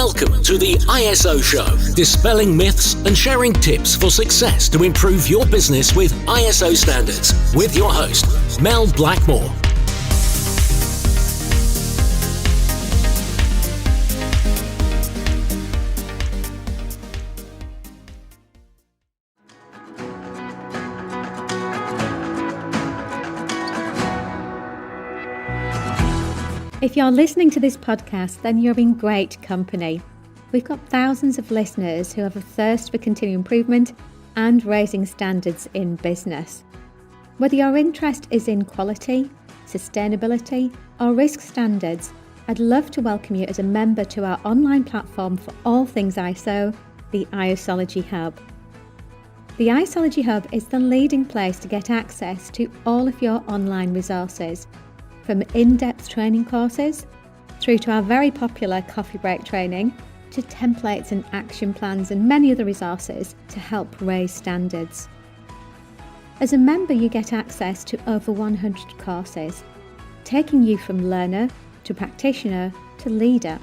Welcome to the ISO Show, dispelling myths and sharing tips for success to improve your business with ISO standards, with your host, Mel Blackmore. If you're listening to this podcast, then you're in great company. We've got thousands of listeners who have a thirst for continuous improvement and raising standards in business. Whether your interest is in quality, sustainability, or risk standards, I'd love to welcome you as a member to our online platform for all things ISO, the ISology Hub. The ISology Hub is the leading place to get access to all of your online resources, from in-depth training courses through to our very popular coffee break training, to templates and action plans and many other resources to help raise standards. As a member, you get access to over 100 courses, taking you from learner to practitioner to leader.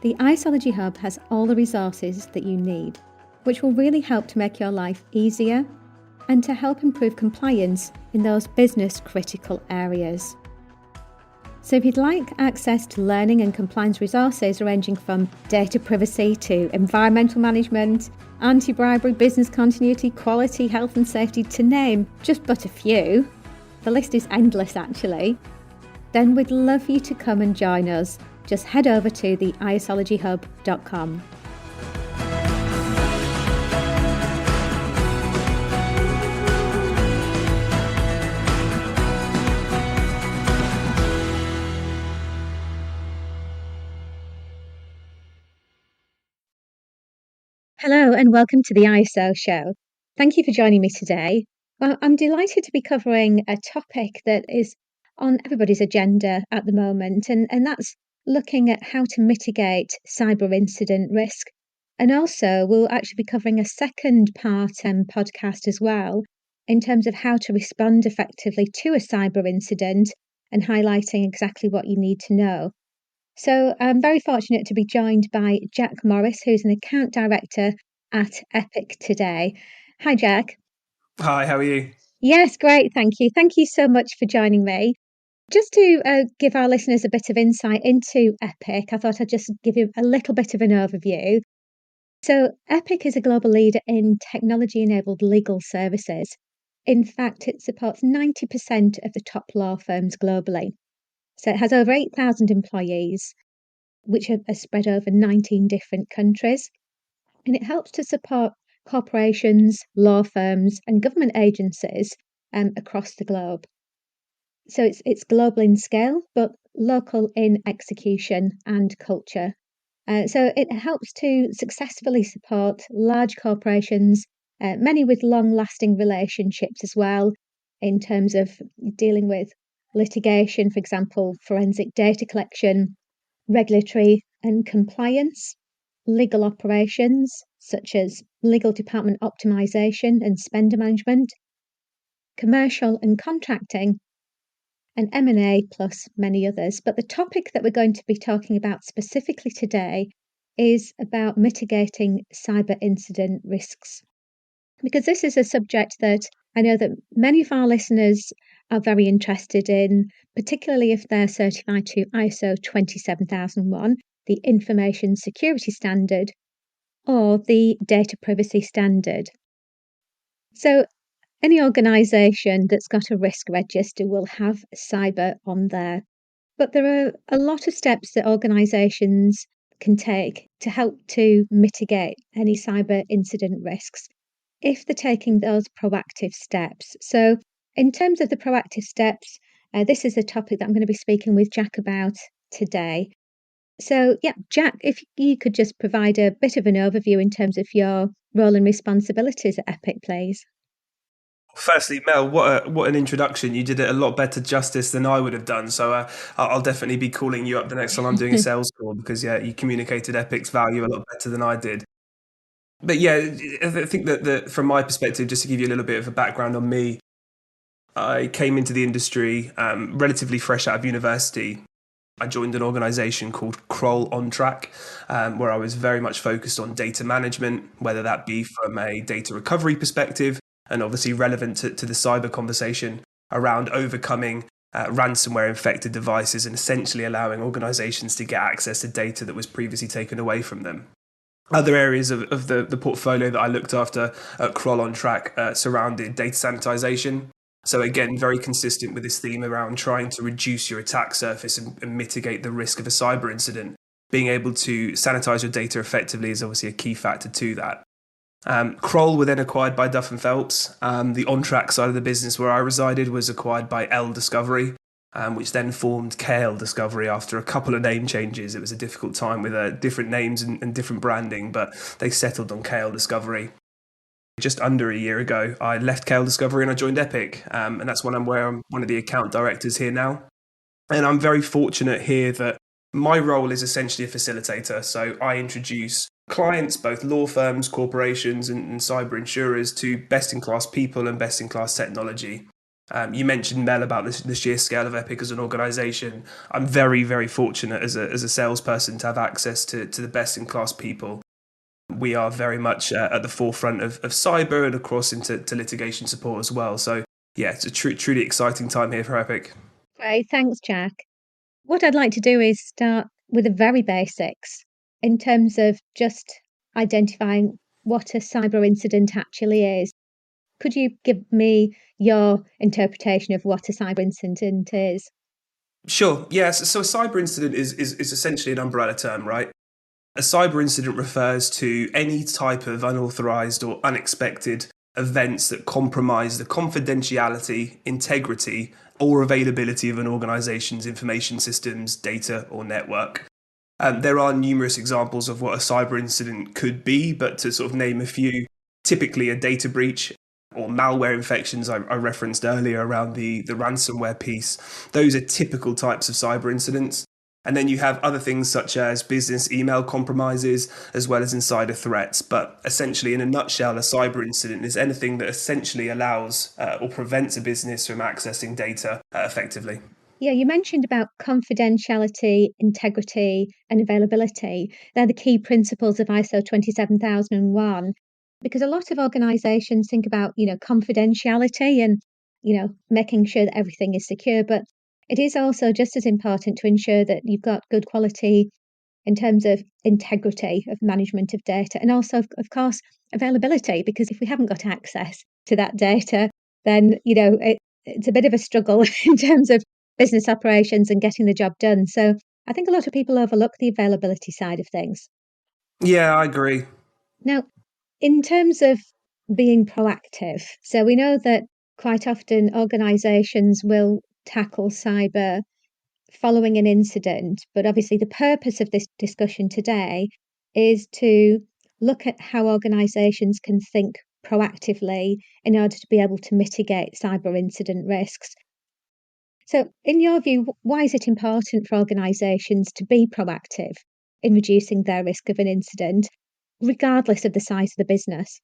The ISology Hub has all the resources that you need, which will really help to make your life easier and to help improve compliance in those business critical areas. So if you'd like access to learning and compliance resources ranging from data privacy to environmental management, anti-bribery, business continuity, quality, health and safety, to name just but a few, the list is endless actually, then we'd love you to come and join us. Just head over to the isologyhub.com. Hello and welcome to the ISO Show. Thank you for joining me today. Well, I'm delighted to be covering a topic that is on everybody's agenda at the moment, and that's looking at how to mitigate cyber incident risk. And also, we'll actually be covering a second part podcast as well, in terms of how to respond effectively to a cyber incident and highlighting exactly what you need to know. So I'm very fortunate to be joined by Jack Morris, who's an account director at Epiq today. Hi, Jack. Hi, how are you? Yes, great. Thank you. Thank you so much for joining me. Just to give our listeners a bit of insight into Epiq, I thought I'd just give you a little bit of an overview. So Epiq is a global leader in technology-enabled legal services. In fact, it supports 90% of the top law firms globally. So it has over 8,000 employees, which are spread over 19 different countries. And it helps to support corporations, law firms, and government agencies across the globe. So it's global in scale, but local in execution and culture. So it helps to successfully support large corporations, many with long-lasting relationships as well, in terms of dealing with litigation, for example, forensic data collection, regulatory and compliance, legal operations such as legal department optimization and spender management, commercial and contracting, and M&A, plus many others. But the topic that we're going to be talking about specifically today is about mitigating cyber incident risks. Because this is a subject that I know that many of our listeners are very interested in, particularly if they're certified to ISO 27001, the Information Security Standard, or the Data Privacy Standard. So any organisation that's got a risk register will have cyber on there. But there are a lot of steps that organisations can take to help to mitigate any cyber incident risks if they're taking those proactive steps. So in terms of the proactive steps, this is a topic that I'm going to be speaking with Jack about today. So, yeah, Jack, if you could just provide a bit of an overview in terms of your role and responsibilities at Epiq, please. Firstly, Mel, what an introduction. You did it a lot better justice than I would have done. So I'll definitely be calling you up the next time I'm doing a sales call because, yeah, you communicated Epiq's value a lot better than I did. But yeah, I think that from my perspective, just to give you a little bit of a background on me, I came into the industry relatively fresh out of university. I joined an organization called Kroll On Track, where I was very much focused on data management, whether that be from a data recovery perspective, and obviously relevant to the cyber conversation around overcoming ransomware infected devices and essentially allowing organizations to get access to data that was previously taken away from them. Other areas of the portfolio that I looked after at Kroll On Track surrounded data sanitization. So again, very consistent with this theme around trying to reduce your attack surface and mitigate the risk of a cyber incident. Being able to sanitize your data effectively is obviously a key factor to that. Kroll were then acquired by Duff & Phelps. The on-track side of the business where I resided was acquired by L Discovery, which then formed KL Discovery after a couple of name changes. It was a difficult time with different names and different branding, but they settled on KL Discovery. Just under a year ago, I left KL Discovery and I joined Epiq, and that's where I'm one of the account directors here now. And I'm very fortunate here that my role is essentially a facilitator. So I introduce clients, both law firms, corporations, and cyber insurers, to best-in-class people and best-in-class technology. You mentioned, Mel, about the sheer scale of Epiq as an organisation. I'm very, very fortunate as a salesperson to have access to the best-in-class people. We are very much at the forefront of cyber and, of course, into litigation support as well. So, yeah, it's a truly exciting time here for Epiq. Great, thanks, Jack. What I'd like to do is start with the very basics in terms of just identifying what a cyber incident actually is. Could you give me your interpretation of what a cyber incident is? Sure. Yes. So a cyber incident is essentially an umbrella term, right? A cyber incident refers to any type of unauthorized or unexpected events that compromise the confidentiality, integrity, or availability of an organization's information systems, data, or network. There are numerous examples of what a cyber incident could be, but to sort of name a few, typically a data breach or malware infections I referenced earlier around the ransomware piece. Those are typical types of cyber incidents. And then you have other things such as business email compromises, as well as insider threats. But essentially, in a nutshell, a cyber incident is anything that essentially allows or prevents a business from accessing data effectively. Yeah, you mentioned about confidentiality, integrity, and availability. They're the key principles of ISO 27001 because a lot of organizations think about, confidentiality and, making sure that everything is secure, but it is also just as important to ensure that you've got good quality in terms of integrity of management of data and also, of course, availability, because if we haven't got access to that data, then, it's a bit of a struggle in terms of business operations and getting the job done. So I think a lot of people overlook the availability side of things. Yeah, I agree. Now, in terms of being proactive, so we know that quite often organizations will tackle cyber following an incident, but obviously the purpose of this discussion today is to look at how organizations can think proactively in order to be able to mitigate cyber incident risks. So, in your view, why is it important for organisations to be proactive in reducing their risk of an incident, regardless of the size of the business?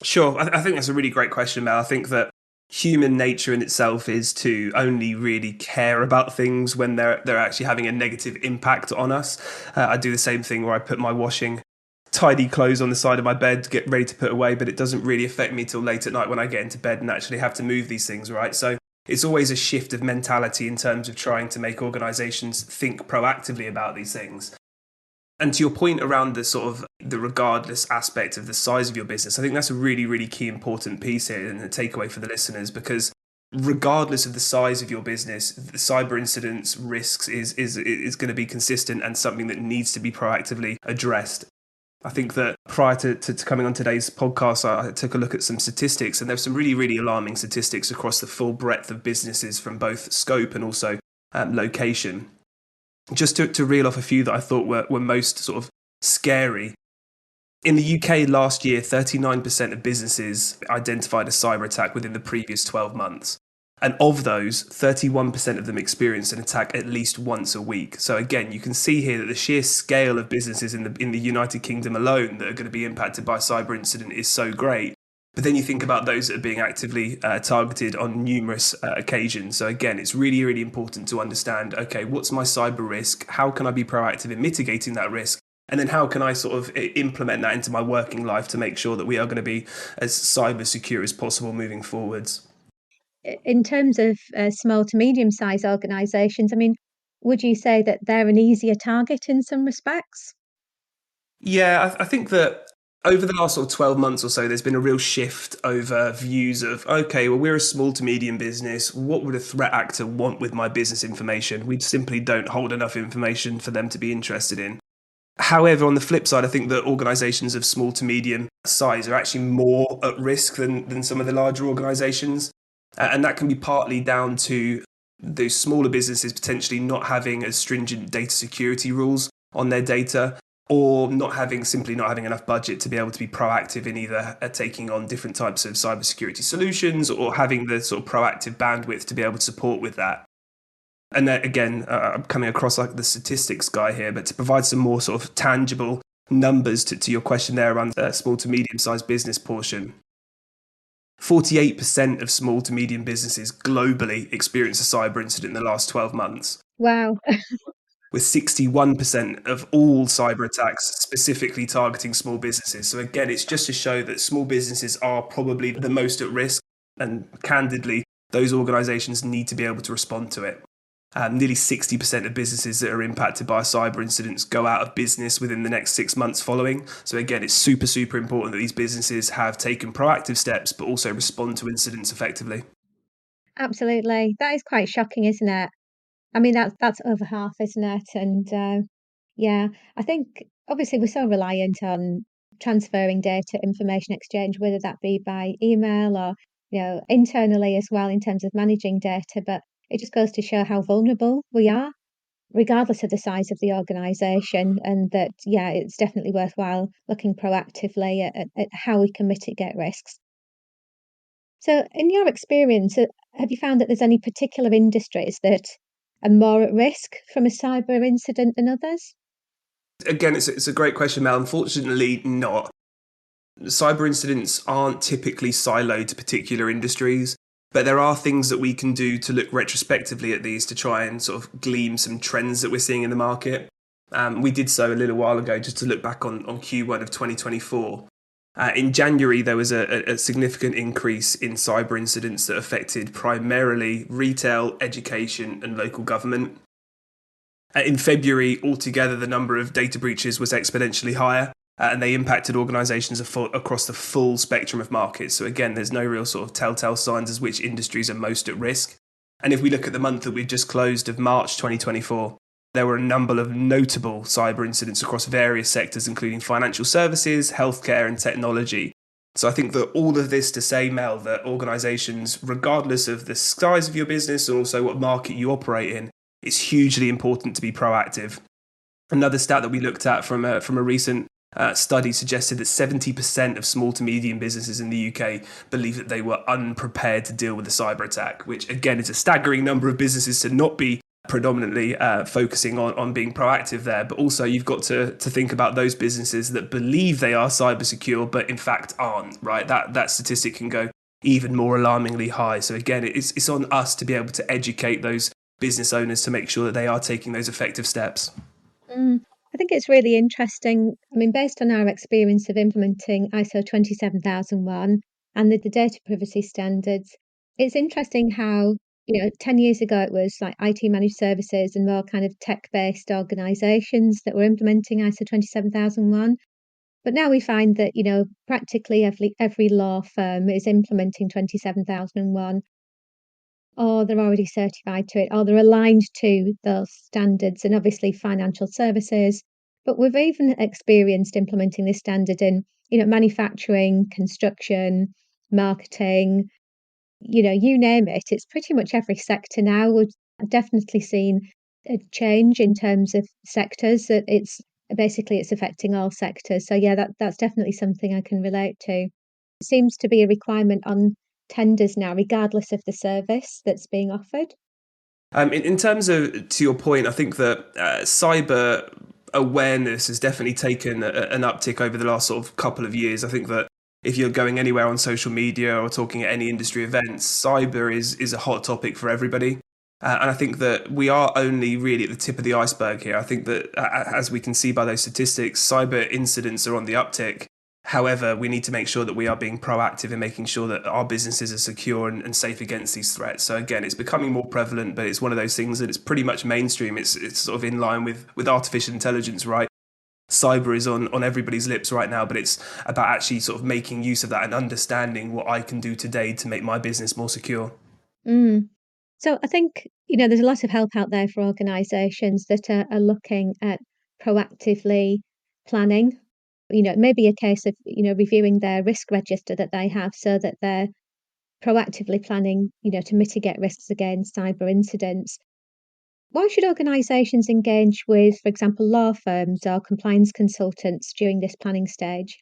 Sure. I think that's a really great question, Mel. I think that human nature in itself is to only really care about things when they're actually having a negative impact on us. I do the same thing where I put my washing tidy clothes on the side of my bed, get ready to put away, but it doesn't really affect me till late at night when I get into bed and actually have to move these things, right? So it's always a shift of mentality in terms of trying to make organizations think proactively about these things. And to your point around the sort of the regardless aspect of the size of your business, I think that's a really, really key important piece here and a takeaway for the listeners, because regardless of the size of your business, the cyber incidents risks is going to be consistent and something that needs to be proactively addressed. I think that prior to coming on today's podcast, I took a look at some statistics, and there's some really, really alarming statistics across the full breadth of businesses from both scope and also location. Just to reel off a few that I thought were most sort of scary. In the UK last year, 39% of businesses identified a cyber attack within the previous 12 months. And of those, 31% of them experienced an attack at least once a week. So again, you can see here that the sheer scale of businesses in the United Kingdom alone that are going to be impacted by a cyber incident is so great. But then you think about those that are being actively targeted on numerous occasions. So again, it's really, really important to understand, okay, what's my cyber risk? How can I be proactive in mitigating that risk? And then how can I sort of implement that into my working life to make sure that we are going to be as cyber secure as possible moving forwards? In terms of small to medium sized organisations, I mean, would you say that they're an easier target in some respects? Yeah, I think that over the last sort of 12 months or so, there's been a real shift over views of, okay, well, we're a small to medium business. What would a threat actor want with my business information? We simply don't hold enough information for them to be interested in. However, on the flip side, I think that organizations of small to medium size are actually more at risk than some of the larger organizations. And that can be partly down to those smaller businesses potentially not having as stringent data security rules on their data, or simply not having enough budget to be able to be proactive in either taking on different types of cybersecurity solutions or having the sort of proactive bandwidth to be able to support with that. And then again, I'm coming across like the statistics guy here, but to provide some more sort of tangible numbers to your question there around the small to medium sized business portion. 48% of small to medium businesses globally experienced a cyber incident in the last 12 months, Wow. with 61% of all cyber attacks specifically targeting small businesses. So again, it's just to show that small businesses are probably the most at risk, and candidly, those organizations need to be able to respond to it. Nearly 60% of businesses that are impacted by cyber incidents go out of business within the next 6 months following. So again, it's super, super important that these businesses have taken proactive steps, but also respond to incidents effectively. Absolutely. That is quite shocking, isn't it? I mean, that's over half, isn't it? And yeah, I think obviously we're so reliant on transferring data, information exchange, whether that be by email or internally as well in terms of managing data. But it just goes to show how vulnerable we are, regardless of the size of the organisation, and that yeah, it's definitely worthwhile looking proactively at how we can mitigate risks. So, in your experience, have you found that there's any particular industries that are more at risk from a cyber incident than others? Again, it's a great question, Mel. Unfortunately, not. Cyber incidents aren't typically siloed to particular industries, but there are things that we can do to look retrospectively at these to try and sort of glean some trends that we're seeing in the market. We did so a little while ago just to look back on Q1 of 2024. In January, there was a significant increase in cyber incidents that affected primarily retail, education, and local government. In February, altogether, the number of data breaches was exponentially higher, and they impacted organisations across the full spectrum of markets. So again, there's no real sort of telltale signs as which industries are most at risk. And if we look at the month that we've just closed of March 2024, there were a number of notable cyber incidents across various sectors, including financial services, healthcare, and technology. So I think that all of this to say, Mel, that organisations, regardless of the size of your business and also what market you operate in, it's hugely important to be proactive. Another stat that we looked at from a recent study suggested that 70% of small to medium businesses in the UK believe that they were unprepared to deal with a cyber attack, which again is a staggering number of businesses to not be predominantly focusing on being proactive there. But also you've got to think about those businesses that believe they are cyber secure, but in fact aren't, right? That statistic can go even more alarmingly high. So again, it's on us to be able to educate those business owners to make sure that they are taking those effective steps. I think it's really interesting. I mean, based on our experience of implementing ISO 27001 and the data privacy standards, it's interesting how, 10 years ago it was like IT managed services and more kind of tech-based organizations that were implementing ISO 27001. But now we find that, practically every law firm is implementing 27001, or they're already certified to it, or they're aligned to those standards, and obviously financial services. But we've even experienced implementing this standard in, manufacturing, construction, marketing, you name it. It's pretty much every sector now. We've definitely seen a change in terms of sectors that it's affecting all sectors. So yeah, that's definitely something I can relate to. It seems to be a requirement on tenders now, regardless of the service that's being offered. In terms of, to your point, I think that cyber awareness has definitely taken an uptick over the last sort of couple of years. I think that if you're going anywhere on social media or talking at any industry events, cyber is a hot topic for everybody. And I think that we are only really at the tip of the iceberg here. I think that, as we can see by those statistics, cyber incidents are on the uptick. However, we need to make sure that we are being proactive in making sure that our businesses are secure and safe against these threats. So again, it's becoming more prevalent, but it's one of those things that it's pretty much mainstream. It's sort of in line with artificial intelligence, right? Cyber is on everybody's lips right now, but it's about actually sort of making use of that and understanding what I can do today to make my business more secure. Mm. So I think, there's a lot of help out there for organisations that are looking at proactively planning. It may be a case of, reviewing their risk register that they have so that they're proactively planning, to mitigate risks against cyber incidents. Why should organisations engage with, for example, law firms or compliance consultants during this planning stage?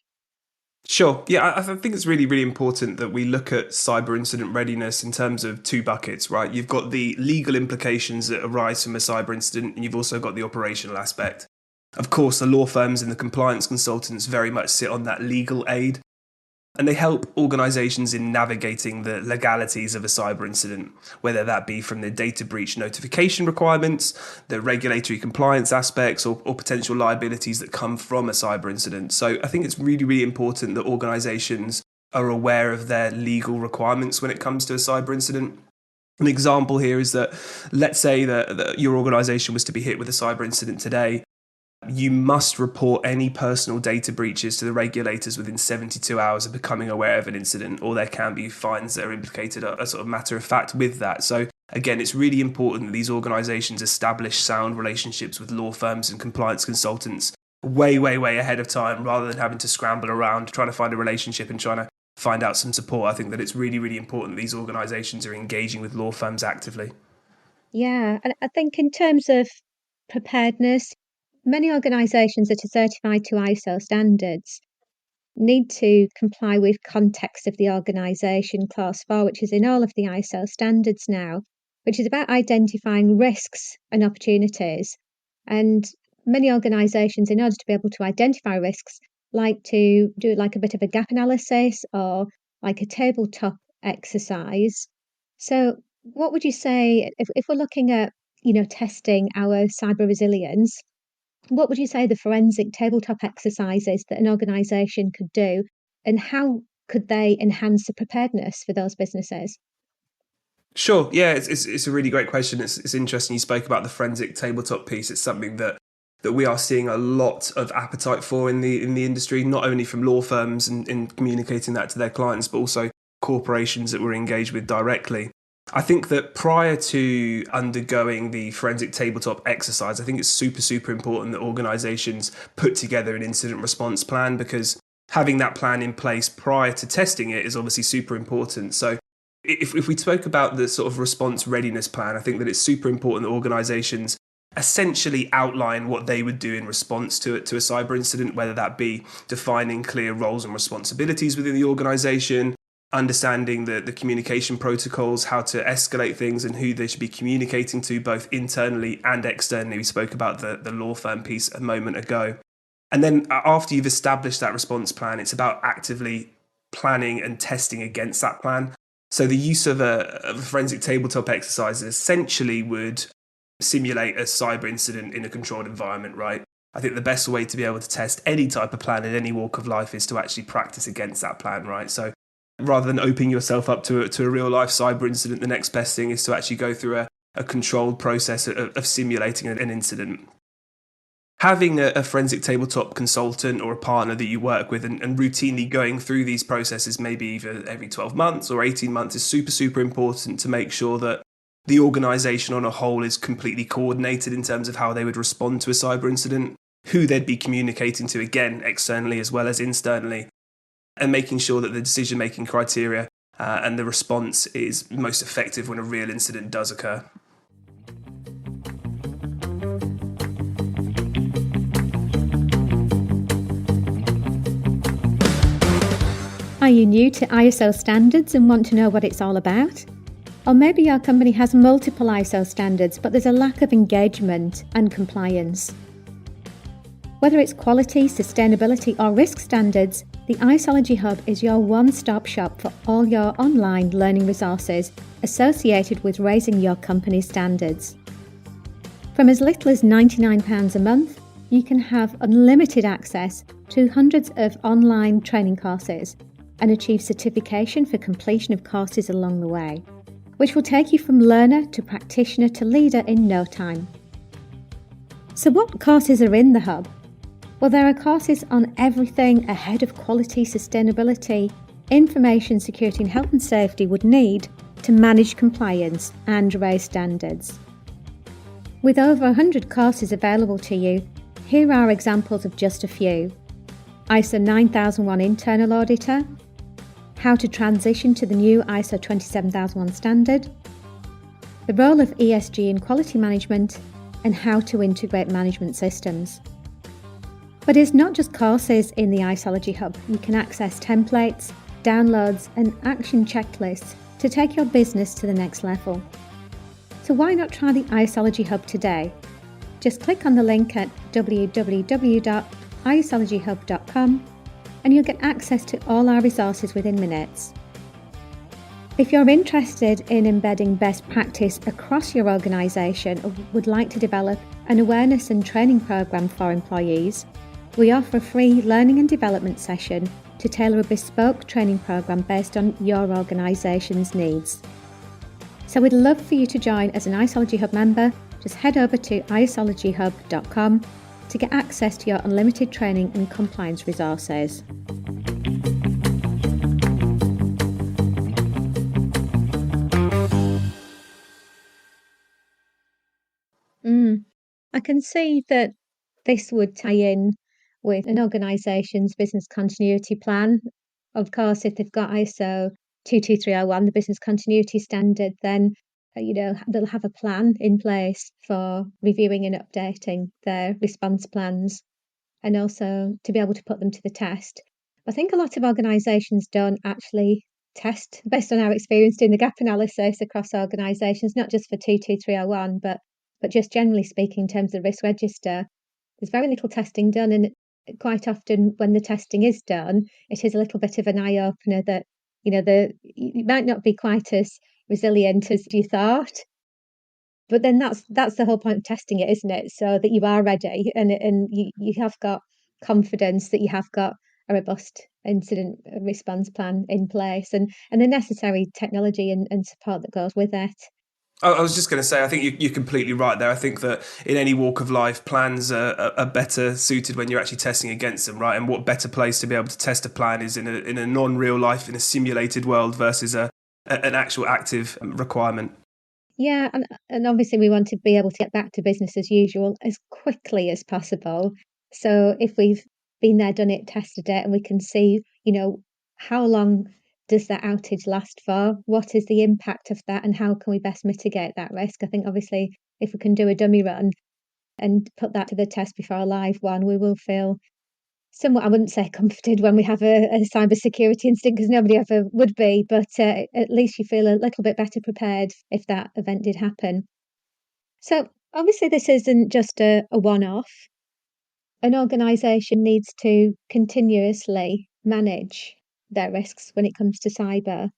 Sure. Yeah, I think it's really, really important that we look at cyber incident readiness in terms of two buckets, right? You've got the legal implications that arise from a cyber incident, and you've also got the operational aspect. Of course, the law firms and the compliance consultants very much sit on that legal aid, and they help organizations in navigating the legalities of a cyber incident, whether that be from the data breach notification requirements, the regulatory compliance aspects, or potential liabilities that come from a cyber incident. So I think it's really, really important that organizations are aware of their legal requirements when it comes to a cyber incident. An example here is that, let's say that your organization was to be hit with a cyber incident today. You must report any personal data breaches to the regulators within 72 hours of becoming aware of an incident, or there can be fines that are implicated, a sort of matter of fact with that. So again, it's really important that these organizations establish sound relationships with law firms and compliance consultants way, way, way ahead of time, rather than having to scramble around trying to find a relationship and trying to find out some support. I think that it's really, really important that these organizations are engaging with law firms actively. Yeah, and I think in terms of preparedness, many organisations that are certified to ISO standards need to comply with context of the organisation clause 4, which is in all of the ISO standards now, which is about identifying risks and opportunities. And many organisations, in order to be able to identify risks, like to do like a bit of a gap analysis or like a tabletop exercise. So what would you say if we're looking at, testing our cyber resilience? What would you say the forensic tabletop exercises that an organisation could do, and how could they enhance the preparedness for those businesses? Sure. Yeah, it's a really great question. It's interesting you spoke about the forensic tabletop piece. It's something that we are seeing a lot of appetite for in the industry, not only from law firms and in communicating that to their clients, but also corporations that we're engaged with directly. I think that prior to undergoing the forensic tabletop exercise, I think it's super, super important that organizations put together an incident response plan, because having that plan in place prior to testing it is obviously super important. So if we spoke about the sort of response readiness plan, I think that it's super important that organizations essentially outline what they would do in response to a cyber incident, whether that be defining clear roles and responsibilities within the organization, understanding the communication protocols, how to escalate things and who they should be communicating to both internally and externally. We spoke about the law firm piece a moment ago. And then after you've established that response plan, it's about actively planning and testing against that plan. So the use of a forensic tabletop exercise essentially would simulate a cyber incident in a controlled environment, right? I think the best way to be able to test any type of plan in any walk of life is to actually practice against that plan, right? So rather than opening yourself up to a real life cyber incident, the next best thing is to actually go through a controlled process of simulating an incident. Having a forensic tabletop consultant or a partner that you work with and routinely going through these processes, maybe either every 12 months or 18 months, is super, super important to make sure that the organization on a whole is completely coordinated in terms of how they would respond to a cyber incident, who they'd be communicating to, again, externally as well as internally, and making sure that the decision-making criteria and the response is most effective when a real incident does occur. Are you new to ISO standards and want to know what it's all about? Or maybe your company has multiple ISO standards, but there's a lack of engagement and compliance. Whether it's quality, sustainability or risk standards, the Isology Hub is your one-stop shop for all your online learning resources associated with raising your company's standards. From as little as £99 a month, you can have unlimited access to hundreds of online training courses and achieve certification for completion of courses along the way, which will take you from learner to practitioner to leader in no time. So what courses are in the Hub? Well, there are courses on everything a head of quality, sustainability, information security and health and safety would need to manage compliance and raise standards. With over 100 courses available to you, here are examples of just a few. ISO 9001 Internal Auditor, how to transition to the new ISO 27001 standard, the role of ESG in quality management, and how to integrate management systems. But it's not just courses in the Isology Hub. You can access templates, downloads, and action checklists to take your business to the next level. So why not try the Isology Hub today? Just click on the link at www.isologyhub.com and you'll get access to all our resources within minutes. If you're interested in embedding best practice across your organisation or would like to develop an awareness and training programme for employees, we offer a free learning and development session to tailor a bespoke training programme based on your organisation's needs. So we'd love for you to join as an Isology Hub member. Just head over to isologyhub.com to get access to your unlimited training and compliance resources. I can see that this would tie in with an organisation's business continuity plan. Of course, if they've got ISO 22301, the business continuity standard, then they'll have a plan in place for reviewing and updating their response plans and also to be able to put them to the test. I think a lot of organisations don't actually test based on our experience doing the gap analysis across organisations, not just for 22301, but just generally speaking in terms of the risk register. There's very little testing done, and quite often when the testing is done, it is a little bit of an eye-opener that you might not be quite as resilient as you thought. But then that's the whole point of testing it, isn't it? So that you are ready and you have got confidence that you have got a robust incident response plan in place and the necessary technology and support that goes with it. I was just going to say, I think you're completely right there. I think that in any walk of life, plans are better suited when you're actually testing against them, right? And what better place to be able to test a plan is in a non-real life, in a simulated world versus an actual active requirement. Yeah, and obviously we want to be able to get back to business as usual as quickly as possible. So if we've been there, done it, tested it, and we can see, how long does that outage last for? What is the impact of that and how can we best mitigate that risk? I think obviously if we can do a dummy run and put that to the test before a live one, we will feel somewhat, I wouldn't say comforted when we have a cybersecurity incident because nobody ever would be, but at least you feel a little bit better prepared if that event did happen. So obviously this isn't just a one-off. An organisation needs to continuously manage their risks when it comes to cyber.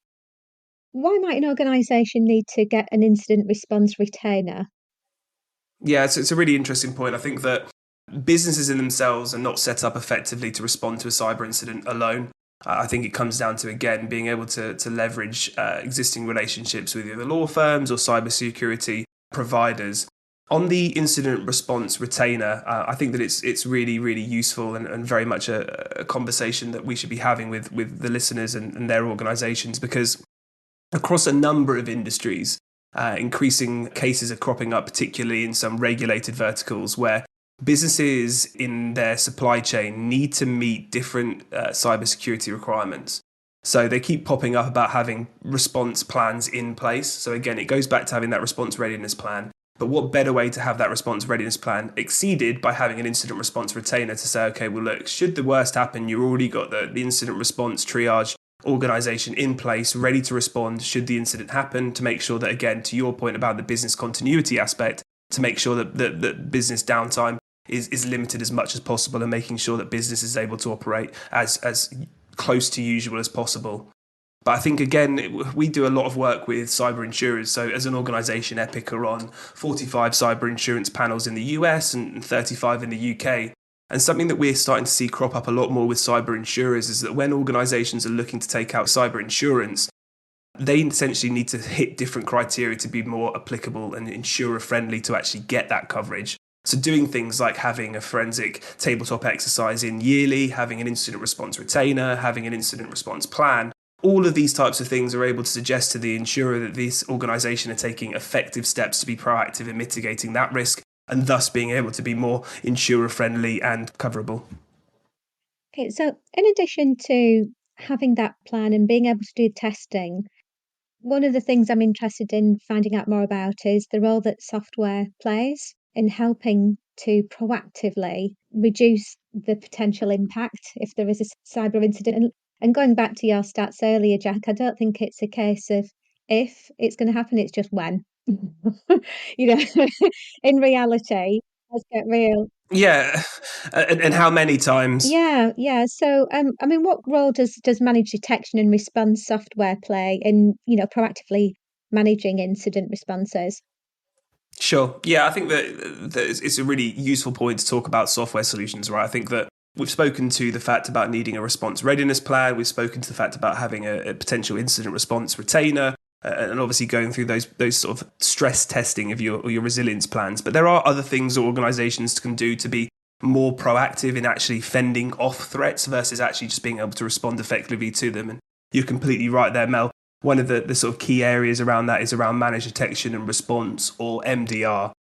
Why might an organisation need to get an incident response retainer? Yeah, it's a really interesting point. I think that businesses in themselves are not set up effectively to respond to a cyber incident alone. I think it comes down to, again, being able to leverage existing relationships with either law firms or cybersecurity providers. On the incident response retainer, I think that it's really, really useful and very much a conversation that we should be having with the listeners and their organisations, because across a number of industries, increasing cases are cropping up, particularly in some regulated verticals where businesses in their supply chain need to meet different cybersecurity requirements. So they keep popping up about having response plans in place. So again, it goes back to having that response readiness plan. But what better way to have that response readiness plan exceeded by having an incident response retainer to say, okay, well, look, should the worst happen, you've already got the incident response triage organisation in place, ready to respond should the incident happen, to make sure that, again, to your point about the business continuity aspect, to make sure that the business downtime is limited as much as possible, and making sure that business is able to operate as close to usual as possible. But I think, again, we do a lot of work with cyber insurers. So as an organisation, Epiq are on 45 cyber insurance panels in the US and 35 in the UK. And something that we're starting to see crop up a lot more with cyber insurers is that when organisations are looking to take out cyber insurance, they essentially need to hit different criteria to be more applicable and insurer friendly to actually get that coverage. So doing things like having a forensic tabletop exercise in yearly, having an incident response retainer, having an incident response plan, all of these types of things are able to suggest to the insurer that this organisation are taking effective steps to be proactive in mitigating that risk, and thus being able to be more insurer friendly and coverable. Okay, so in addition to having that plan and being able to do testing, one of the things I'm interested in finding out more about is the role that software plays in helping to proactively reduce the potential impact if there is a cyber incident. And going back to your stats earlier, Jack, I don't think it's a case of if it's going to happen, it's just when. In reality, let's get real. Yeah, and how many times? Yeah. So, I mean, what role does managed detection and response software play in, proactively managing incident responses? Sure. Yeah, I think that it's a really useful point to talk about software solutions, right? I think that we've spoken to the fact about needing a response readiness plan. We've spoken to the fact about having a potential incident response retainer, and obviously going through those sort of stress testing of your resilience plans. But there are other things organizations can do to be more proactive in actually fending off threats versus actually just being able to respond effectively to them. And you're completely right there, Mel. One of the sort of key areas around that is around managed detection and response, or MDR.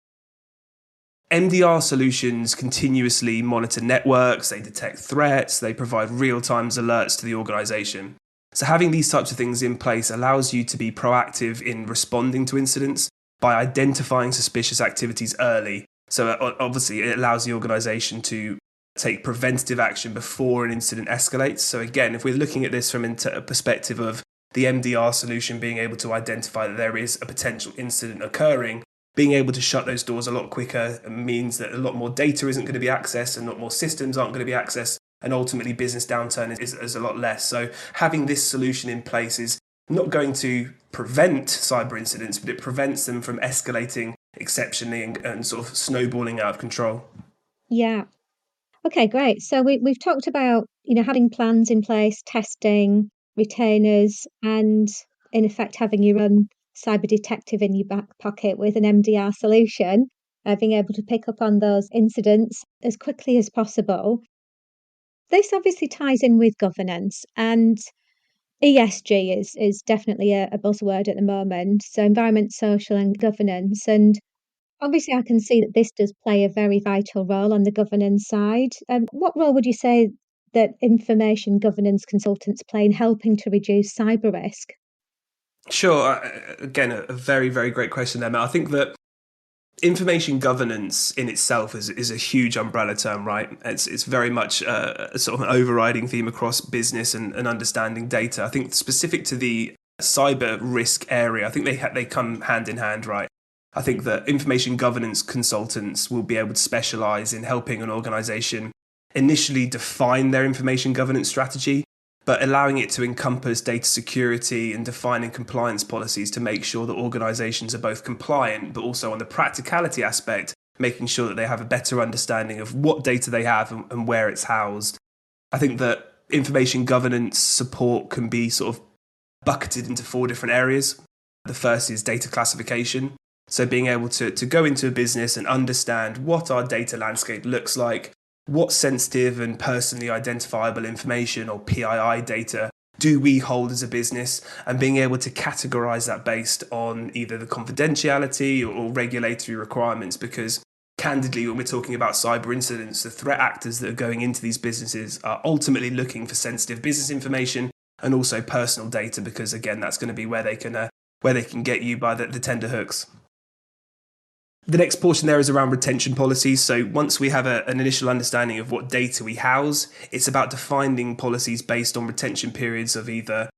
MDR solutions continuously monitor networks, they detect threats, they provide real-time alerts to the organization. So having these types of things in place allows you to be proactive in responding to incidents by identifying suspicious activities early. So obviously it allows the organization to take preventative action before an incident escalates. So again, if we're looking at this from a perspective of the MDR solution being able to identify that there is a potential incident occurring, being able to shut those doors a lot quicker means that a lot more data isn't going to be accessed and a lot more systems aren't going to be accessed, and ultimately business downturn is a lot less. So having this solution in place is not going to prevent cyber incidents, but it prevents them from escalating exceptionally and sort of snowballing out of control. Yeah. Okay, great. So we've talked about, having plans in place, testing, retainers, and in effect having your own cyber detective in your back pocket with an MDR solution, being able to pick up on those incidents as quickly as possible. This obviously ties in with governance, and ESG is definitely a buzzword at the moment. So environment, social, and governance. And obviously, I can see that this does play a very vital role on the governance side. What role would you say that information governance consultants play in helping to reduce cyber risk? Sure. Again, a very, very great question there, Matt. I think that information governance in itself is a huge umbrella term, right? It's very much a sort of an overriding theme across business and understanding data. I think specific to the cyber risk area, I think they come hand in hand, right? I think that information governance consultants will be able to specialize in helping an organization initially define their information governance strategy, but allowing it to encompass data security and defining compliance policies to make sure that organizations are both compliant, but also on the practicality aspect, making sure that they have a better understanding of what data they have and where it's housed. I think that information governance support can be sort of bucketed into 4 different areas. The first is data classification. So being able to go into a business and understand what our data landscape looks like, what sensitive and personally identifiable information, or PII data, do we hold as a business, and being able to categorize that based on either the confidentiality or regulatory requirements. Because candidly, when we're talking about cyber incidents, the threat actors that are going into these businesses are ultimately looking for sensitive business information and also personal data, because again, that's going to be where they can get you by the tender hooks. The next portion there is around retention policies. So once we have an initial understanding of what data we house, it's about defining policies based on retention periods of either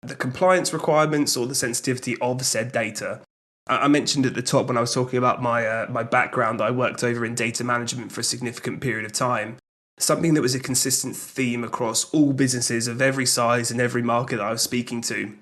the compliance requirements or the sensitivity of said data. I mentioned at the top when I was talking about my background, I worked over in data management for a significant period of time. Something that was a consistent theme across all businesses of every size and every market that I was speaking to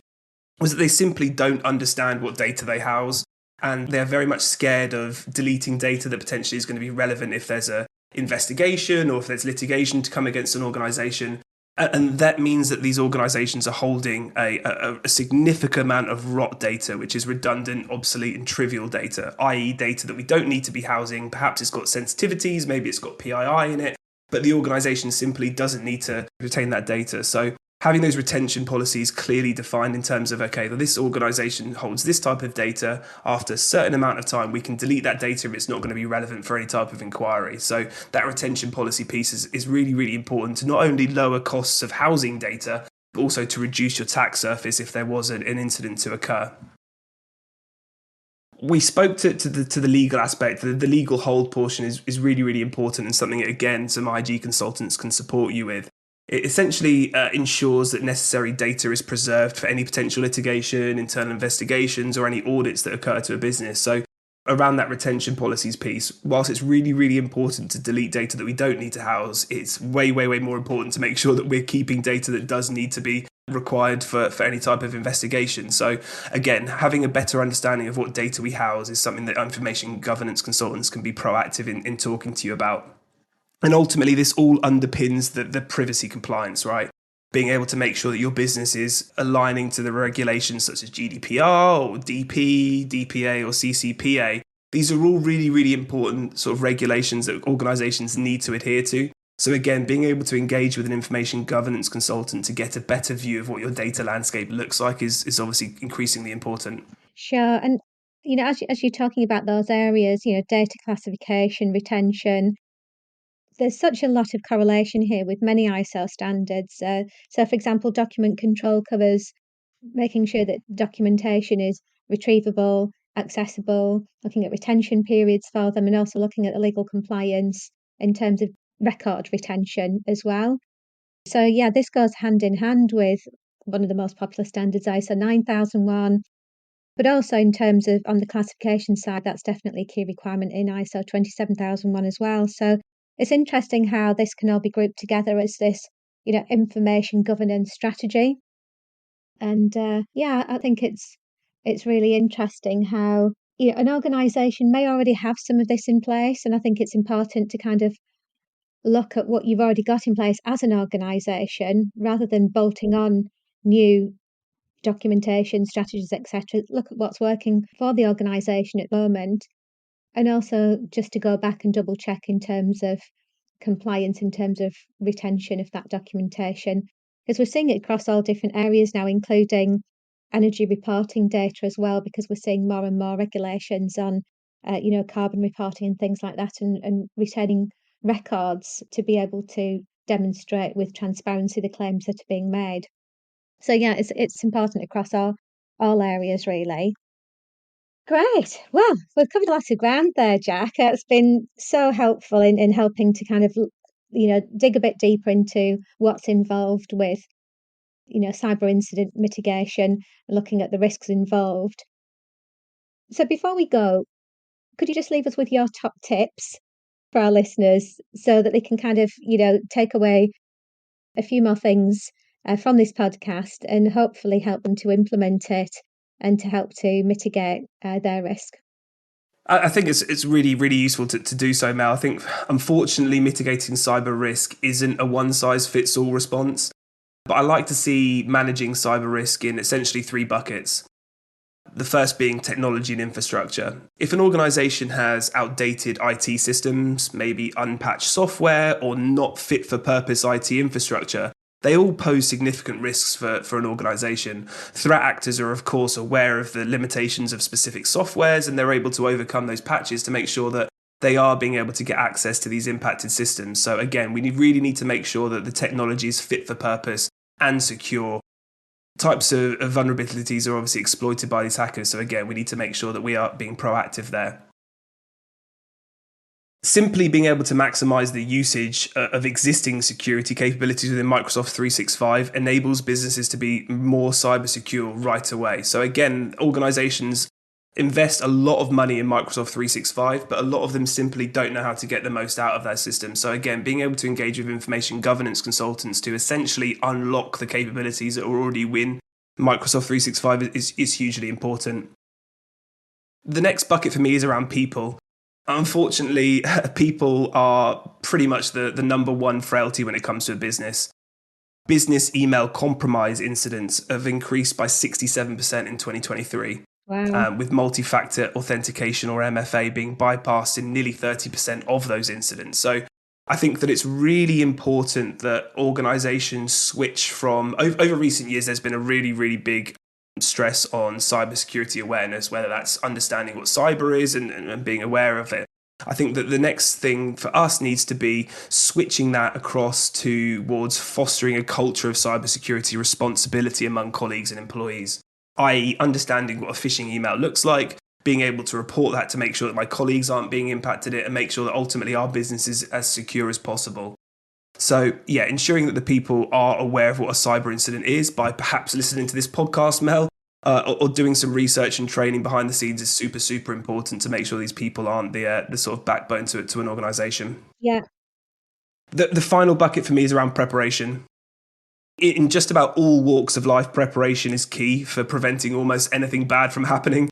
was that they simply don't understand what data they house, and they're very much scared of deleting data that potentially is going to be relevant if there's a investigation or if there's litigation to come against an organization. And that means that these organizations are holding a significant amount of rot data, which is redundant, obsolete, and trivial data, i.e. data that we don't need to be housing. Perhaps it's got sensitivities, maybe it's got PII in it, but the organization simply doesn't need to retain that data. So having those retention policies clearly defined in terms of, okay, this organization holds this type of data. After a certain amount of time, we can delete that data if it's not going to be relevant for any type of inquiry. So that retention policy piece is really, really important to not only lower costs of housing data, but also to reduce your attack surface if there was an incident to occur. We spoke to the legal aspect. The legal hold portion is really, really important and something that, again, some IG consultants can support you with. It essentially ensures that necessary data is preserved for any potential litigation, internal investigations, or any audits that occur to a business. So around that retention policies piece, whilst it's really, really important to delete data that we don't need to house, it's way, way, way more important to make sure that we're keeping data that does need to be required for any type of investigation. So again, having a better understanding of what data we house is something that information governance consultants can be proactive in talking to you about. And ultimately, this all underpins the privacy compliance, right? Being able to make sure that your business is aligning to the regulations such as GDPR or DP, DPA or CCPA. These are all really, really important sort of regulations that organizations need to adhere to. So again, being able to engage with an information governance consultant to get a better view of what your data landscape looks like is obviously increasingly important. Sure. And, as you're talking about those areas, data classification, retention, there's such a lot of correlation here with many ISO standards. So, for example, document control covers making sure that documentation is retrievable, accessible, looking at retention periods for them, and also looking at the legal compliance in terms of record retention as well. So, yeah, this goes hand in hand with one of the most popular standards, ISO 9001. But also in terms of on the classification side, that's definitely a key requirement in ISO 27001 as well. So it's interesting how this can all be grouped together as this, information governance strategy. And I think it's really interesting how an organisation may already have some of this in place, and I think it's important to kind of look at what you've already got in place as an organisation rather than bolting on new documentation, strategies, etc. Look at what's working for the organisation at the moment, and also just to go back and double check in terms of compliance, in terms of retention of that documentation, because we're seeing it across all different areas now, including energy reporting data as well, because we're seeing more and more regulations on, carbon reporting and things like that, and retaining records to be able to demonstrate with transparency the claims that are being made. So yeah, it's important across all areas really. Great. Well, we've covered lots of ground there, Jack. It's been so helpful in helping to kind of dig a bit deeper into what's involved with cyber incident mitigation, looking at the risks involved. So before we go, could you just leave us with your top tips for our listeners so that they can kind of take away a few more things from this podcast and hopefully help them to implement it and to help to mitigate their risk? I think it's really, really useful to do so, Mel. I think, unfortunately, mitigating cyber risk isn't a one-size-fits-all response. But I like to see managing cyber risk in essentially 3 buckets. The first being technology and infrastructure. If an organization has outdated IT systems, maybe unpatched software, or not fit for purpose IT infrastructure, they all pose significant risks for an organization. Threat actors are, of course, aware of the limitations of specific softwares, and they're able to overcome those patches to make sure that they are being able to get access to these impacted systems. So again, we really need to make sure that the technology is fit for purpose and secure. Types of vulnerabilities are obviously exploited by these hackers. So again, we need to make sure that we are being proactive there. Simply being able to maximize the usage of existing security capabilities within Microsoft 365 enables businesses to be more cyber secure right away. So again, organizations invest a lot of money in Microsoft 365, but a lot of them simply don't know how to get the most out of that system. So again, being able to engage with information governance consultants to essentially unlock the capabilities that are already within Microsoft 365 is hugely important. The next bucket for me is around people. Unfortunately, people are pretty much the number one frailty when it comes to a business. Business email compromise incidents have increased by 67% in 2023. Wow. With multi-factor authentication or MFA being bypassed in nearly 30% of those incidents. So I think that it's really important that organizations switch from, over recent years, there's been a really, really big stress on cybersecurity awareness, whether that's understanding what cyber is and being aware of it. I think that the next thing for us needs to be switching that across towards fostering a culture of cybersecurity responsibility among colleagues and employees, i.e. understanding what a phishing email looks like, being able to report that to make sure that my colleagues aren't being impacted it and make sure that ultimately our business is as secure as possible. So yeah, ensuring that the people are aware of what a cyber incident is by perhaps listening to this podcast, Mel, or doing some research and training behind the scenes is super, super important to make sure these people aren't the sort of backbone to an organization. Yeah. The final bucket for me is around preparation. In just about all walks of life, preparation is key for preventing almost anything bad from happening.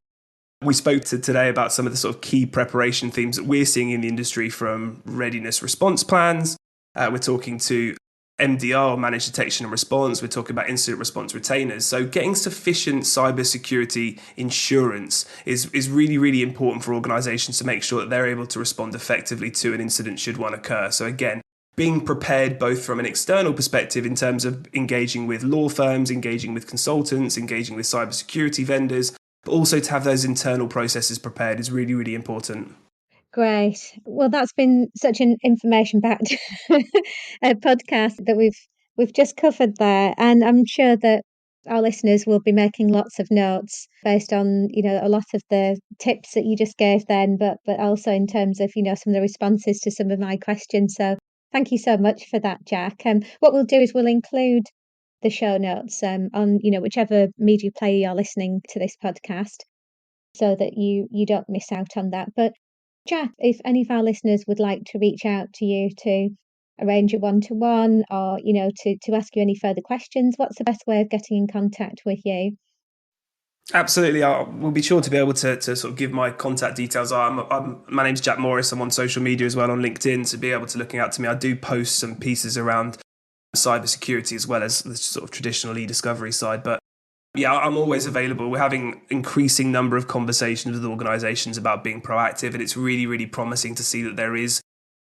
We spoke today about some of the sort of key preparation themes that we're seeing in the industry, from readiness response plans. We're talking to MDR, managed detection and response. We're talking about incident response retainers. So getting sufficient cybersecurity insurance is really, really important for organizations to make sure that they're able to respond effectively to an incident should one occur. So again, being prepared both from an external perspective in terms of engaging with law firms, engaging with consultants, engaging with cybersecurity vendors, but also to have those internal processes prepared is really, really important. Great. Well, that's been such an information-packed podcast that we've just covered there, and I'm sure that our listeners will be making lots of notes based on, a lot of the tips that you just gave then, but also in terms of, some of the responses to some of my questions. So thank you so much for that, Jack. What we'll do is we'll include the show notes on, whichever media player you're listening to this podcast, so that you don't miss out on that. But Jack, if any of our listeners would like to reach out to you to arrange a one-to-one or, to ask you any further questions, what's the best way of getting in contact with you? Absolutely. We'll be sure to be able to sort of give my contact details. My name's Jack Morris. I'm on social media as well, on LinkedIn, to be able to looking out to me. I do post some pieces around cybersecurity as well as the sort of traditional e-discovery side. But yeah, I'm always available. We're having increasing number of conversations with organizations about being proactive, and it's really, really promising to see that there is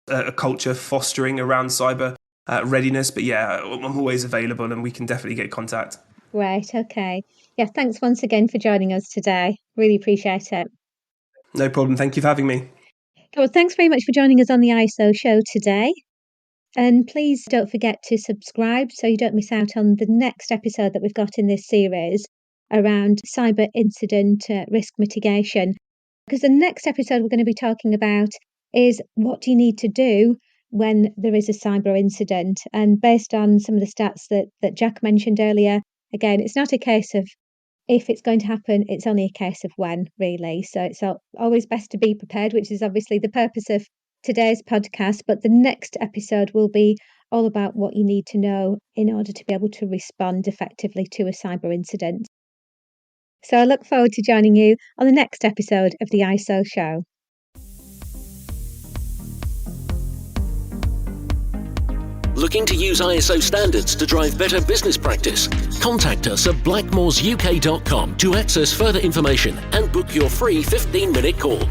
a culture fostering around cyber readiness. But yeah, I'm always available, and we can definitely get contact. Right, okay. Yeah, thanks once again for joining us today. Really appreciate it. No problem. Thank you for having me. Well, thanks very much for joining us on the ISO show today. And please don't forget to subscribe so you don't miss out on the next episode that we've got in this series around cyber incident risk mitigation. Because the next episode we're going to be talking about is what do you need to do when there is a cyber incident? And based on some of the stats that Jack mentioned earlier, again, it's not a case of if it's going to happen, it's only a case of when, really. So it's always best to be prepared, which is obviously the purpose of today's podcast. But the next episode will be all about what you need to know in order to be able to respond effectively to a cyber incident. So I look forward to joining you on the next episode of the ISO show. Looking to use ISO standards to drive better business practice? Contact us at blackmoresuk.com to access further information and book your free 15-minute call.